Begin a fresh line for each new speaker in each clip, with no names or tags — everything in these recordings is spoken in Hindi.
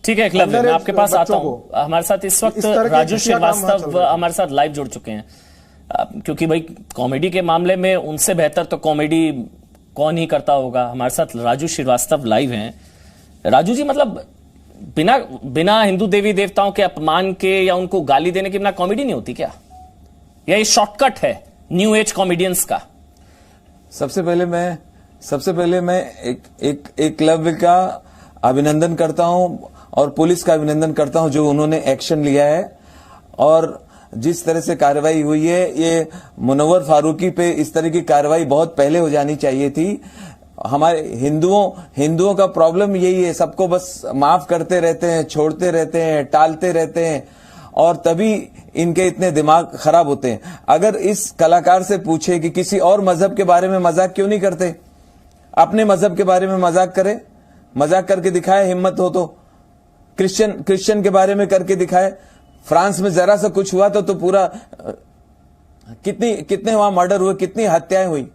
ठीक है एकलव्य, मैं आपके पास आता हूं। हमारे साथ इस वक्त राजू श्रीवास्तव हमारे साथ लाइव जुड़ चुके हैं, क्योंकि भाई कॉमेडी के मामले में उनसे बेहतर तो कॉमेडी कौन ही करता होगा। हमारे साथ राजू श्रीवास्तव लाइव हैं। राजू जी, मतलब बिना हिंदू देवी देवताओं के अपमान के या उनको गाली देने के बिना कॉमेडी नहीं होती क्या, या ये शॉर्टकट है न्यू एज कॉमेडियंस का?
सबसे पहले मैं एकलव्य का अभिनंदन करता हूं और पुलिस का अभिनंदन करता हूं जो उन्होंने एक्शन लिया है। और जिस तरह से कार्रवाई हुई है, ये मुनव्वर फारूकी पे इस तरह की कार्रवाई बहुत पहले हो जानी चाहिए थी। हमारे हिंदुओं का प्रॉब्लम यही है, सबको बस माफ करते रहते हैं, छोड़ते रहते हैं, टालते रहते हैं, और तभी इनके इतने दिमाग खराब होते हैं। अगर इस कलाकार से पूछे कि किसी और मजहब के बारे में मजाक क्यों नहीं करते, अपने मजहब के बारे में मजाक करे, मजाक करके दिखाए, हिम्मत हो तो। क्रिश्चियन के बारे में करके दिखाए। फ्रांस में जरा सा कुछ हुआ तो पूरा कितने वहां मर्डर हुए, कितनी हत्याएं हुई।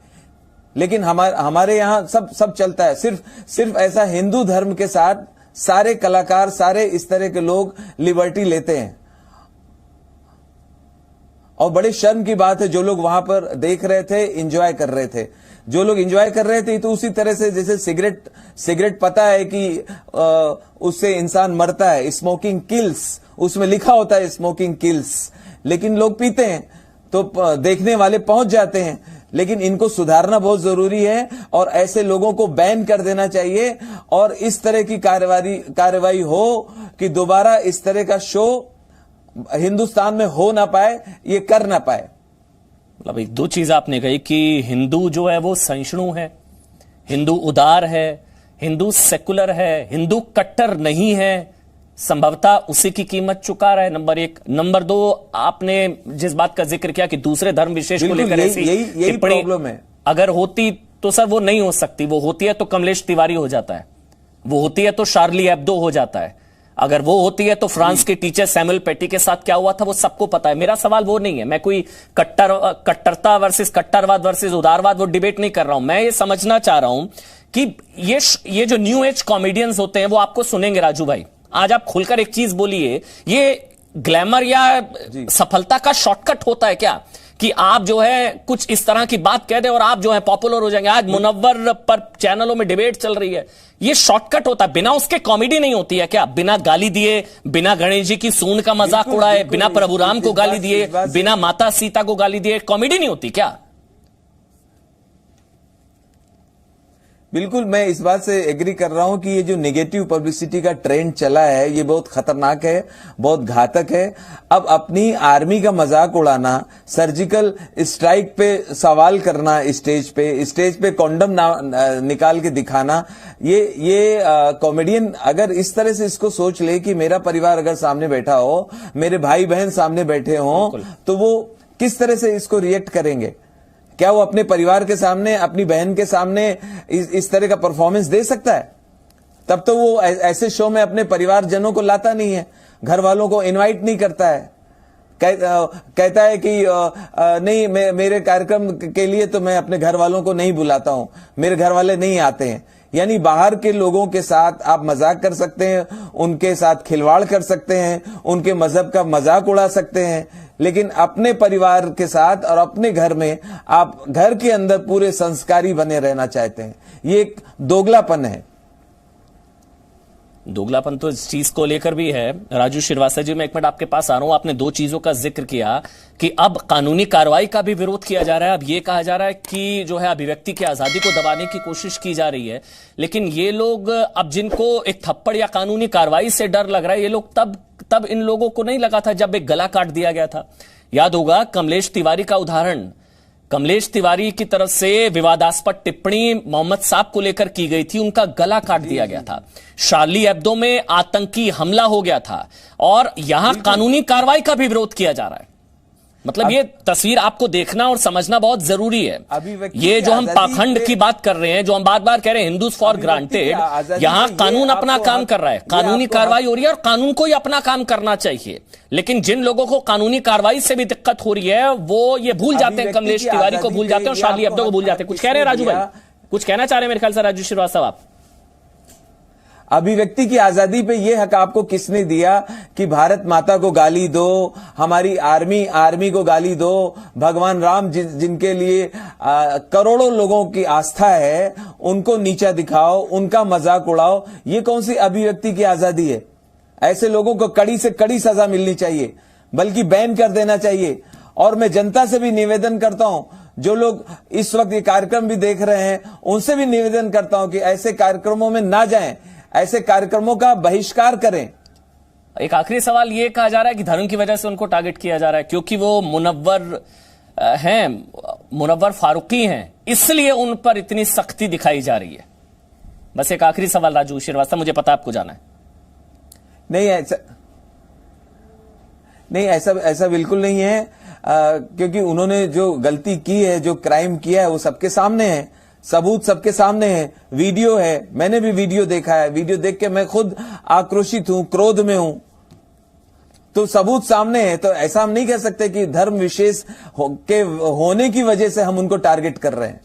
लेकिन हमारे यहां सब चलता है। सिर्फ ऐसा हिंदू धर्म के साथ सारे कलाकार, सारे इस तरह के लोग लिबर्टी लेते हैं। और बड़ी शर्म की बात है, जो लोग वहां पर देख रहे थे, एंजॉय कर रहे थे, जो लोग एंजॉय कर रहे थे, तो उसी तरह से जैसे सिगरेट पता है कि उससे इंसान मरता है, स्मोकिंग किल्स, उसमें लिखा होता है स्मोकिंग किल्स, लेकिन लोग पीते हैं तो देखने वाले पहुंच जाते हैं। लेकिन इनको सुधारना बहुत जरूरी है और ऐसे लोगों को बैन कर देना चाहिए, और इस तरह की कार्रवाई हो कि दोबारा इस तरह का शो हिंदुस्तान में हो ना पाए, ये कर ना पाए।
मतलब दो चीज आपने कही कि हिंदू जो है वो सहिष्णु है, हिंदू उदार है, हिंदू सेकुलर है, हिंदू कट्टर नहीं है, संभवतः उसी की कीमत चुका रहा है, नंबर एक। नंबर दो, आपने जिस बात का जिक्र किया कि दूसरे धर्म विशेष को लेकर ऐसी टिप्पणी अगर होती तो सर वो नहीं हो सकती। वो होती है तो कमलेश तिवारी हो जाता है, वो होती है तो शार्ली एब्दो हो जाता है, अगर वो होती है तो फ्रांस के टीचर सैमुअल पेटी के साथ क्या हुआ था वो सबको पता है। मेरा सवाल वो नहीं है, मैं कोई कट्टरता वर्सेस कट्टरवाद वर्सेस उदारवाद वो डिबेट नहीं कर रहा हूं। मैं ये समझना चाह रहा हूं कि ये जो न्यू एज कॉमेडियंस होते हैं वो आपको सुनेंगे। राजू भाई, आज आप खुलकर एक चीज बोलिए, ये ग्लैमर या सफलता का शॉर्टकट होता है क्या कि आप जो है कुछ इस तरह की बात कह दें और आप जो है पॉपुलर हो जाएंगे? आज मुनव्वर पर चैनलों में डिबेट चल रही है, ये शॉर्टकट होता है। बिना उसके कॉमेडी नहीं होती है क्या? बिना गाली दिए, बिना गणेश जी की सूंड का मजाक उड़ाए, बिना प्रभु राम को गाली दिए, बिना माता सीता को गाली दिए कॉमेडी नहीं होती क्या?
बिल्कुल, मैं इस बात से एग्री कर रहा हूं कि ये जो नेगेटिव पब्लिसिटी का ट्रेंड चला है ये बहुत खतरनाक है, बहुत घातक है। अब अपनी आर्मी का मजाक उड़ाना, सर्जिकल स्ट्राइक पे सवाल करना, स्टेज पे कॉन्डम निकाल के दिखाना, ये कॉमेडियन अगर इस तरह से इसको सोच ले कि मेरा परिवार अगर सामने बैठा हो, मेरे भाई बहन सामने बैठे हों, तो वो किस तरह से इसको रिएक्ट करेंगे? क्या वो अपने परिवार के सामने, अपनी बहन के सामने इस तरह का परफॉर्मेंस दे सकता है? तब तो वो ऐसे शो में अपने परिवारजनों को लाता नहीं है, घर वालों को इनवाइट नहीं करता है, कहता है कि नहीं, मेरे कार्यक्रम के लिए तो मैं अपने घर वालों को नहीं बुलाता हूं, मेरे घर वाले नहीं आते हैं। यानी बाहर के लोगों के साथ आप मजाक कर सकते हैं, उनके साथ खिलवाड़ कर सकते हैं, उनके मजहब का मजाक उड़ा सकते हैं, लेकिन अपने परिवार के साथ और अपने घर में आप घर के अंदर पूरे संस्कारी बने रहना चाहते हैं। ये एक दोगलापन है।
दोगलापन तो इस चीज को लेकर भी है। राजू श्रीवास्तव जी, मैं एक मिनट आपके पास आ रहा हूं। आपने दो चीजों का जिक्र किया कि अब कानूनी कार्रवाई का भी विरोध किया जा रहा है, अब ये कहा जा रहा है कि जो है अभिव्यक्ति की आजादी को दबाने की कोशिश की जा रही है। लेकिन ये लोग अब जिनको एक थप्पड़ या कानूनी कार्रवाई से डर लग रहा है, ये लोग तब इन लोगों को नहीं लगा था जब एक गला काट दिया गया था। याद होगा कमलेश तिवारी का उदाहरण, कमलेश तिवारी की तरफ से विवादास्पद टिप्पणी मोहम्मद साहब को लेकर की गई थी, उनका गला काट दिया गया था। शार्ली एब्दो में आतंकी हमला हो गया था और यहां कानूनी कार्रवाई का भी विरोध किया जा रहा है। मतलब ये तस्वीर आपको देखना और समझना बहुत जरूरी है। ये जो हम पाखंड की बात कर रहे हैं, जो हम बार बार कह रहे हैं हिंदूज फॉर ग्रांटेड, यहां कानून अपना काम कर रहा है, कानूनी कार्रवाई हो रही है और कानून को ही अपना काम करना चाहिए। लेकिन जिन लोगों को कानूनी कार्रवाई से भी दिक्कत हो रही है वो ये भूल जाते हैं, कमलेश तिवारी को भूल जाते हैं और शार्ली एब्दो को भूल जाते हैं। कुछ कह रहे हैं राजू भाई, कुछ कहना चाह रहे हैं मेरे ख्याल से राजू श्रीवास्तव आप?
अभिव्यक्ति की आजादी पे ये हक आपको किसने दिया कि भारत माता को गाली दो, हमारी आर्मी को गाली दो, भगवान राम जिनके लिए करोड़ों लोगों की आस्था है उनको नीचा दिखाओ, उनका मजाक उड़ाओ। ये कौन सी अभिव्यक्ति की आजादी है? ऐसे लोगों को कड़ी से कड़ी सजा मिलनी चाहिए, बल्कि बैन कर देना चाहिए। और मैं जनता से भी निवेदन करता हूं, जो लोग इस वक्त ये कार्यक्रम भी देख रहे हैं, उनसे भी निवेदन करता हूं कि ऐसे कार्यक्रमों में ना जाएं, ऐसे कार्यक्रमों का बहिष्कार करें।
एक आखिरी सवाल ये कहा जा रहा है कि धर्म की वजह से उनको टारगेट किया जा रहा है, क्योंकि वो मुनव्वर हैं, मुनव्वर फारूकी हैं, इसलिए उन पर इतनी सख्ती दिखाई जा रही है। बस एक आखिरी सवाल राजू श्रीवास्तव, मुझे पता आपको जाना है।
नहीं, ऐसा बिल्कुल नहीं है, क्योंकि उन्होंने जो गलती की है, जो क्राइम किया है, वो सबके सामने है, सबूत सबके सामने है, वीडियो है, मैंने भी वीडियो देखा है, वीडियो देख के मैं खुद आक्रोशित हूं, क्रोध में हूं, तो सबूत सामने है। तो ऐसा हम नहीं कह सकते कि धर्म विशेष के होने की वजह से हम उनको टारगेट कर रहे हैं।